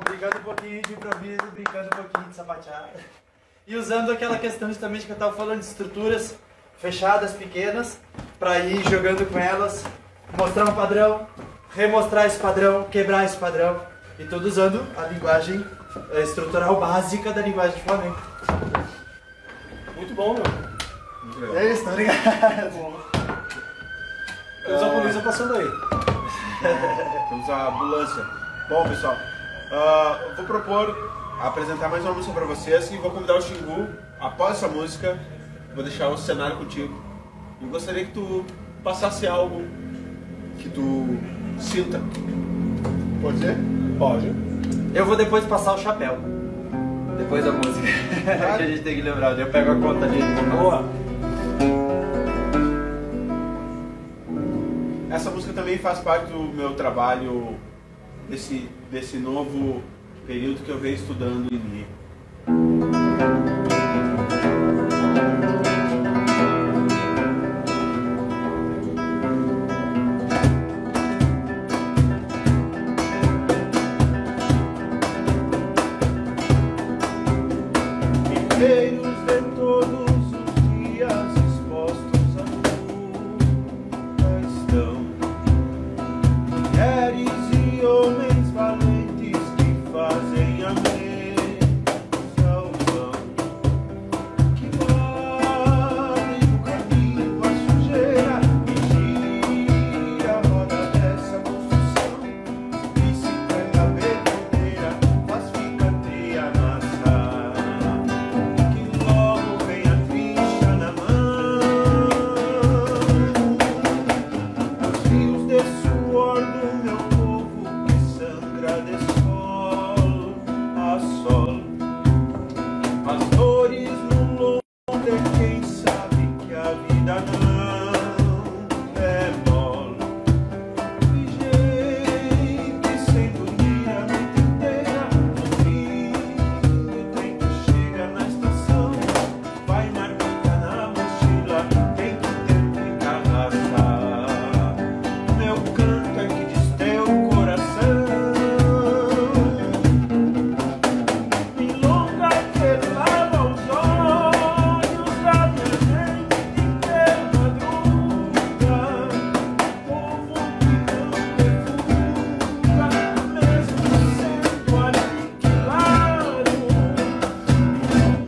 Brincando um pouquinho de improviso, brincando um pouquinho de sapateada. E usando aquela questão justamente que eu estava falando de estruturas fechadas, pequenas, para ir jogando com elas, mostrar um padrão, remostrar esse padrão, quebrar esse padrão. E tudo usando a linguagem estrutural básica da linguagem de flamenco. Muito bom, meu. É isso, tá ligado? Temos a polícia passando aí. Temos a ambulância. Bom, pessoal, vou propor apresentar mais uma música para vocês e vou convidar o Xingu, após essa música, vou deixar o cenário contigo. E gostaria que tu passasse algo que tu sinta. Pode ser? Pode. Eu vou depois passar o chapéu. Depois da música. Que a gente tem que lembrar. Eu pego a conta ali. Boa. Essa música também faz parte do meu trabalho, desse novo período que eu venho estudando em mim. Inteiros de todos os dias expostos à luta estão mulheres e homens valentes que fazem a mesa.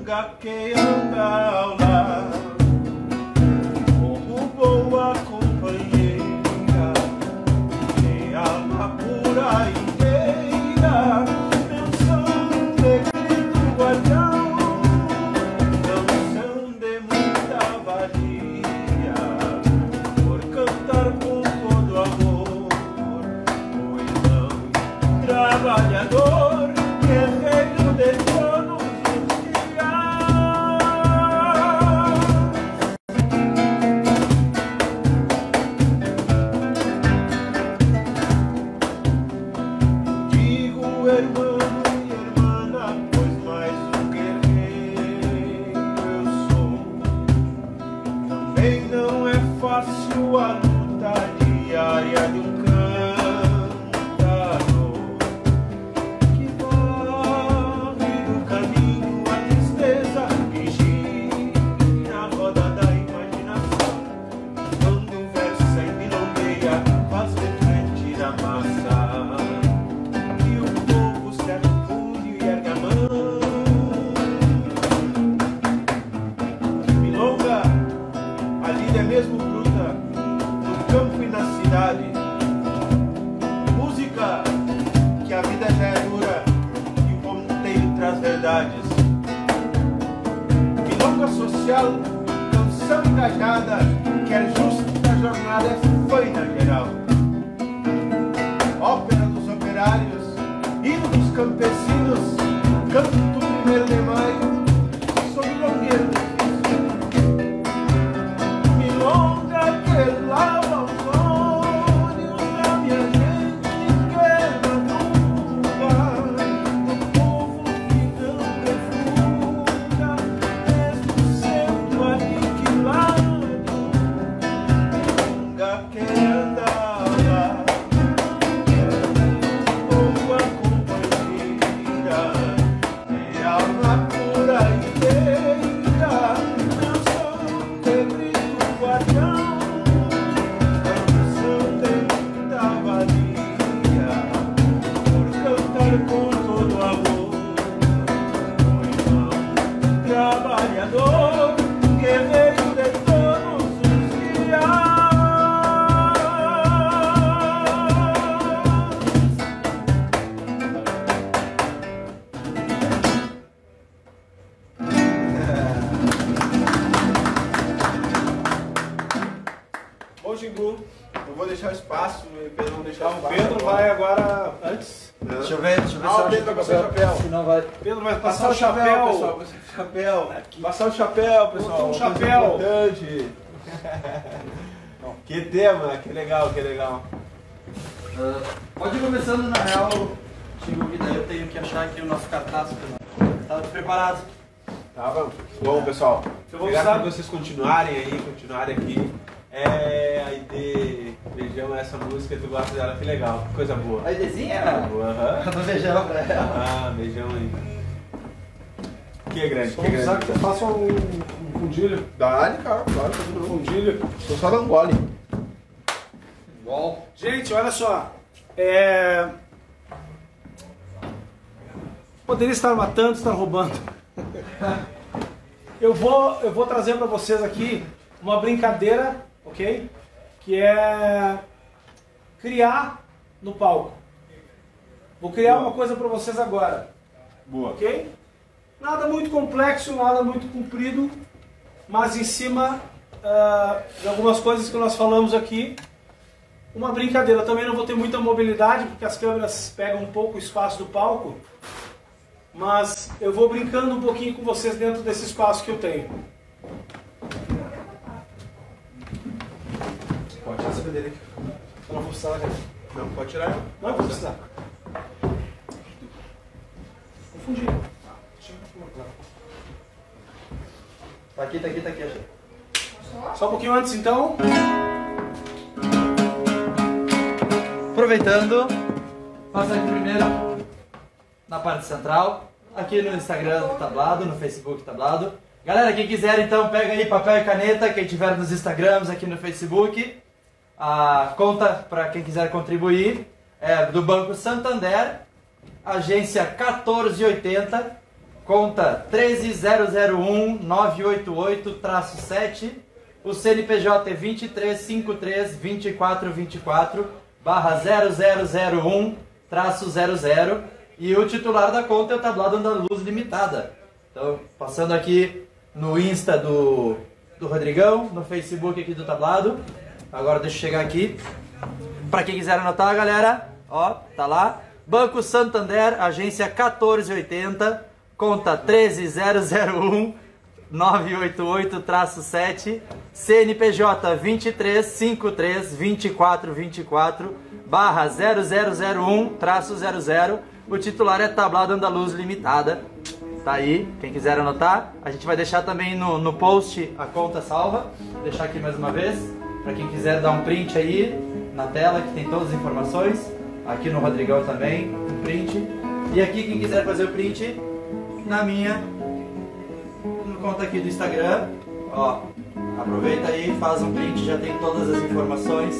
milonga que anda ao lado, como boa companheira, de alma pura inteira, canção de grito guardião, canção de muita valia, por cantar com todo amor, o irmão trabalhador, guerreiro de todos os dias. Digo irmão e irmã, pois mais um guerreiro eu sou. Também não é fácil a luta diária de um música que a vida já é dura e o ponteiro traz verdades. Milonga social, canção engajada, que é justa jornada, é feita geral. Ópera dos operários, hino dos campesinos, canto 1º de maio, sou milongueiro difícil. Milonga que lava os olhos da minha gente que madruga, do povo que não refuga, mesmo sendo aniquilado. Milonga que anda lá, boa companheira, de alma pura inteira, canção de grito guardião, canção de muita valia, por cantar com todo amor, o irmão trabalhador, guerreiro de todos os dias. Bom, Xingu, eu vou deixar o espaço, o Pedro não deixar o espaço. Pedro vai agora, antes. Deixa eu ver se Ah, eu o acho Pedro vai passar o chapéu. Se não vai. Pedro vai Passar o chapéu, pessoal. Chapéu. Passar o chapéu, pessoal. Botou um Uma coisa chapéu. importante. Que tema, que legal, que legal. Pode ir começando, na real, Xingu, que daí eu tenho que achar aqui o nosso cartaz. Tá preparado? Tá bom, pessoal. Eu vou Obrigado usar- por vocês continuarem aqui. Aí de beijão essa música, tu gosta dela, que legal, que coisa boa. A Idezinha? Aham. Eu vou beijar pra ela. Ah, beijão aí. Que grande, que Vamos precisar grande. que você faça um fundilho. Dá-lhe, cara, claro, todo Um mundo. fundilho. Tô só dando gole. Igual. Gente, olha só. Poderia estar matando, estar roubando. Eu vou trazer para vocês aqui uma brincadeira, ok? Que é criar no palco. Vou criar Boa. uma coisa para vocês agora, Boa. ok? Nada muito complexo, nada muito comprido, mas em cima de algumas coisas que nós falamos aqui. Uma brincadeira. Eu também não vou ter muita mobilidade, porque as câmeras pegam um pouco o espaço do palco. Mas eu vou brincando um pouquinho com vocês dentro desse espaço que eu tenho. Pode tirar essa cadeira aqui. Eu não vou precisar da câmera. Não, pode tirar ela. Não vou precisar. Confundi. Tá aqui, achei. Só um pouquinho antes, então. Aproveitando, passa aqui primeiro na parte central, aqui no Instagram do Tablado, no Facebook Tablado. Galera, quem quiser então pega aí papel e caneta, quem tiver nos Instagrams, aqui no Facebook. A conta para quem quiser contribuir é do Banco Santander, agência 1480 conta 13001-988-7, o CNPJ é 2353-2424/0001-00, e o titular da conta é o Tablado Andaluz Limitada. Então, passando aqui no Insta do Rodrigão, no Facebook aqui do Tablado. Agora deixa eu chegar aqui. Para quem quiser anotar, galera, ó, tá lá. Banco Santander, agência 1480, conta 13001-988-7, CNPJ 2353-2424/0001-00. O titular é Tablado Andaluz Limitada. Tá aí, quem quiser anotar. A gente vai deixar também no post a conta salva. Vou deixar aqui mais uma vez, para quem quiser dar um print aí na tela, que tem todas as informações. Aqui no Rodrigão também, um print. E aqui quem quiser fazer o print, no conta aqui do Instagram, ó, aproveita aí, faz um print, já tem todas as informações.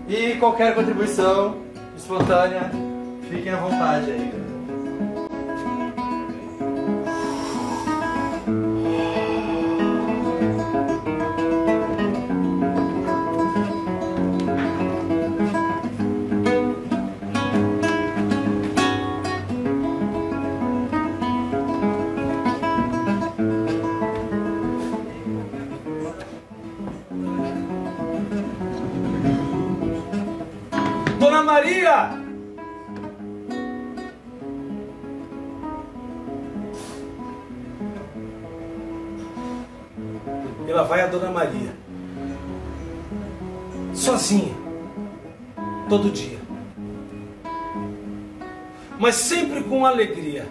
E qualquer contribuição espontânea, fiquem à vontade aí. Dona Maria! E lá vai a Dona Maria, sozinha, todo dia, mas sempre com alegria.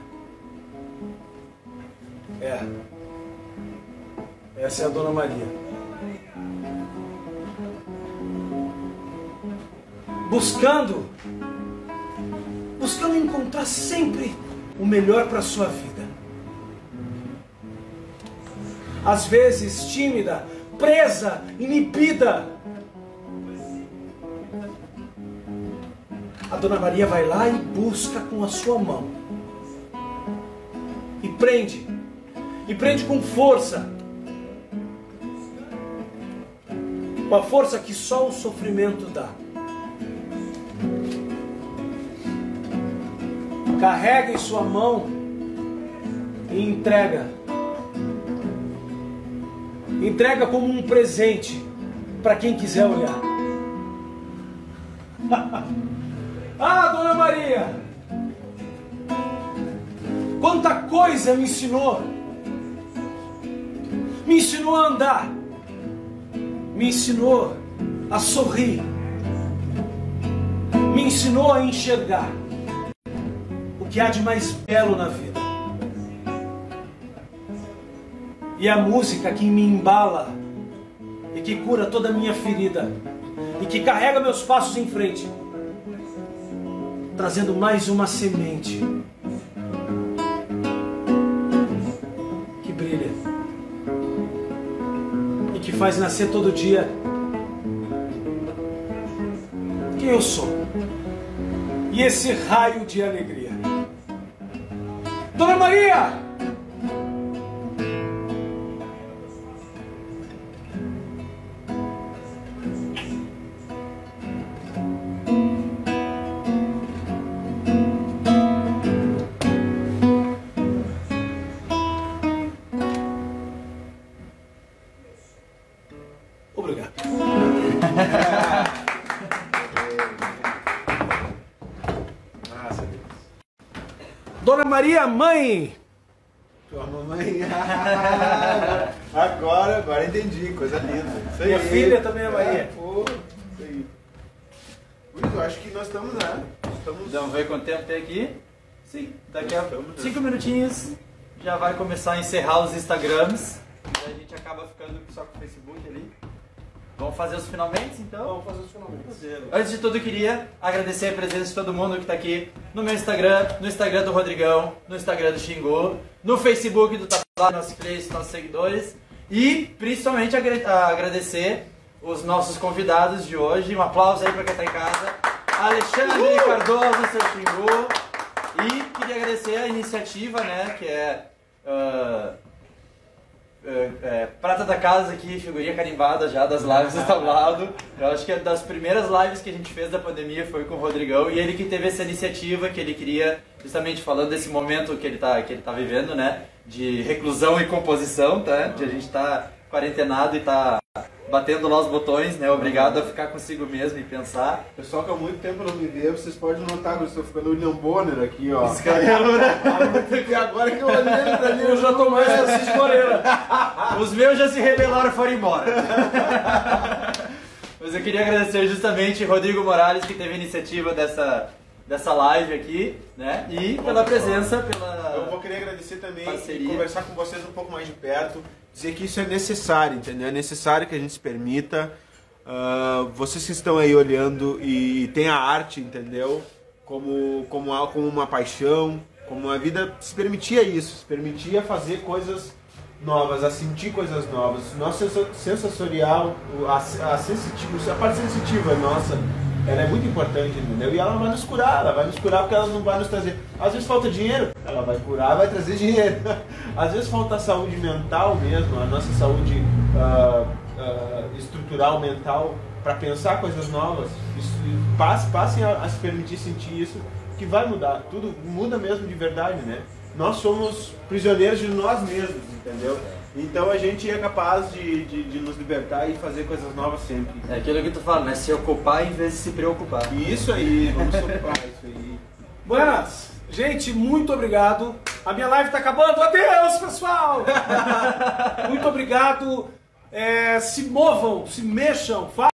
Essa é a Dona Maria. Buscando encontrar sempre o melhor para a sua vida. Às vezes tímida, presa, inibida. A Dona Maria vai lá e busca com a sua mão. E prende com força. Com a força que só o sofrimento dá. Carrega em sua mão e entrega. Entrega como um presente para quem quiser olhar. Ah, Dona Maria! Quanta coisa me ensinou! Me ensinou a andar. Me ensinou a sorrir. Me ensinou a enxergar o que há de mais belo na vida. E a música que me embala e que cura toda a minha ferida e que carrega meus passos em frente, trazendo mais uma semente que brilha e que faz nascer todo dia quem eu sou e esse raio de alegria. Dona Maria! Obrigado. Dona Maria, mãe! Tua mamãe. Agora entendi, coisa linda. Isso aí. Minha filha também é Maria. Pô, isso aí. Eu acho que nós estamos, né? Vamos ver quanto tempo tem aqui. Sim, daqui a 5 minutinhos já vai começar a encerrar os Instagrams. E a gente acaba ficando só com o Facebook ali. Vamos fazer os finalmente, então? Vamos fazer os finalmente. Antes de tudo, eu queria agradecer a presença de todo mundo que está aqui no meu Instagram, no Instagram do Rodrigão, no Instagram do Xingô, no Facebook do Tablado, nossos clientes, nossos seguidores. E, principalmente, agradecer os nossos convidados de hoje. Um aplauso aí para quem está em casa. Alexandre Cardoso, seu Xingô. E queria agradecer a iniciativa, né, que é Prata da Casa aqui, figurinha carimbada já das lives do tablado. Eu acho que das primeiras lives que a gente fez da pandemia foi com o Rodrigão, e ele que teve essa iniciativa que ele queria, justamente falando desse momento que ele tá vivendo, né, de reclusão e composição, tá? De a gente tá quarentenado e tá batendo lá os botões, né? Obrigado a ficar consigo mesmo e pensar. Pessoal que há muito tempo não me vê, vocês podem notar que eu estou ficando William Bonner aqui, ó. Esse cabelo, né? E agora que eu olhei pra mim, Eu já tô mais Assis Moreira. Os meus já se rebelaram e foram embora. Mas eu queria agradecer justamente Rodrigo Morales, que teve a iniciativa dessa live aqui, né? E pela presença, Eu vou querer agradecer também parceria. e conversar com vocês um pouco mais de perto, dizer que isso é necessário, entendeu? É necessário que a gente se permita. Vocês que estão aí olhando e tem a arte, entendeu? Como uma paixão, como a vida se permitia isso, se permitia fazer coisas novas, a sentir coisas novas. Nosso sensorial, a parte sensitiva nossa, ela é muito importante, entendeu? E ela vai nos curar porque ela não vai nos trazer. Às vezes falta dinheiro, ela vai curar, vai trazer dinheiro. Às vezes falta saúde mental mesmo, a nossa saúde estrutural, mental, para pensar coisas novas. Passem a se permitir sentir isso, que vai mudar. Tudo muda mesmo de verdade, né? Nós somos prisioneiros de nós mesmos, entendeu? Então a gente é capaz de nos libertar e fazer coisas novas sempre. É aquilo que tu fala, né? Se ocupar em vez de se preocupar. Isso aí, vamos se ocupar, isso aí. Buenas! Gente, muito obrigado. A minha live tá acabando. Adeus, pessoal! Muito obrigado. Se movam, se mexam,